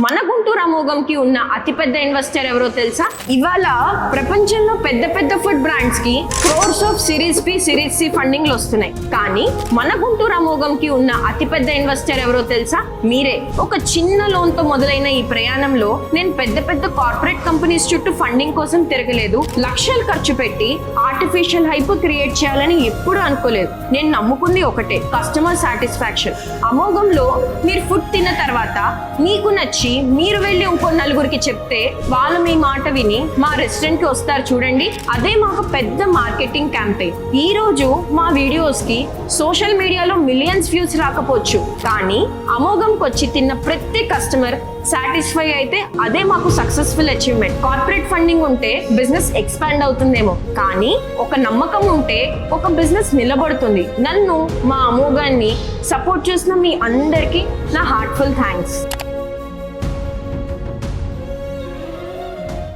మన గుంటూరు అమోఘంకి ఉన్న అతిపెద్ద ఇన్వెస్టర్ ఎవరో తెలుసా? ఇవాళ ప్రపంచంలో పెద్ద పెద్ద ఫుడ్ బ్రాండ్స్ కి crores of series B series C ఫండింగ్లు వస్తున్నాయి. కానీ మన గుంటూరు అమోఘంకి ఉన్న అతిపెద్ద ఇన్వెస్టర్ ఎవరో తెలుసా? మీరే. ఒక చిన్న లోన్ తో మొదలైన ఈ ప్రయాణంలో నేను పెద్ద పెద్ద కార్పొరేట్ కంపెనీస్ చుట్టూ ఫండింగ్ కోసం తిరగలేదు. లక్షలు ఖర్చు పెట్టి ఆర్టిఫిషియల్ హైప్ క్రియేట్ చేయాలని ఎప్పుడు అనుకోలేదు. నేను నమ్ముకుంది ఒకటే, కస్టమర్ సాటిస్ఫాక్షన్. అమోఘంలో మీరు ఫుడ్ తిన్న తర్వాత మీకు నచ్చి మీరు వెళ్ళి ఇంకో నలుగురికి చెప్తే వాళ్ళు మీ మాట విని మా రెస్టారెంట్ కి వస్తారు చూడండి, అదే మాకు పెద్ద మార్కెటింగ్ క్యాంపెయిన్. ఈ రోజు మా వీడియోస్ కి సోషల్ మీడియాలో మిలియన్స్ వ్యూస్ రాకపోవచ్చు, కానీ అమోఘంకి వచ్చి తిన్న ప్రతి కస్టమర్ సాటిస్ఫై అయితే అదే మాకు సక్సెస్ఫుల్ అచీవ్మెంట్. కార్పొరేట్ ఫండింగ్ ఉంటే బిజినెస్ ఎక్స్పాండ్ అవుతుందేమో, కానీ ఒక నమ్మకం ఉంటే ఒక బిజినెస్ నిలబడుతుంది. నన్ను, మా అమోఘాన్ని సపోర్ట్ చేసిన మీ అందరికీ నా హార్ట్ఫుల్ థ్యాంక్స్.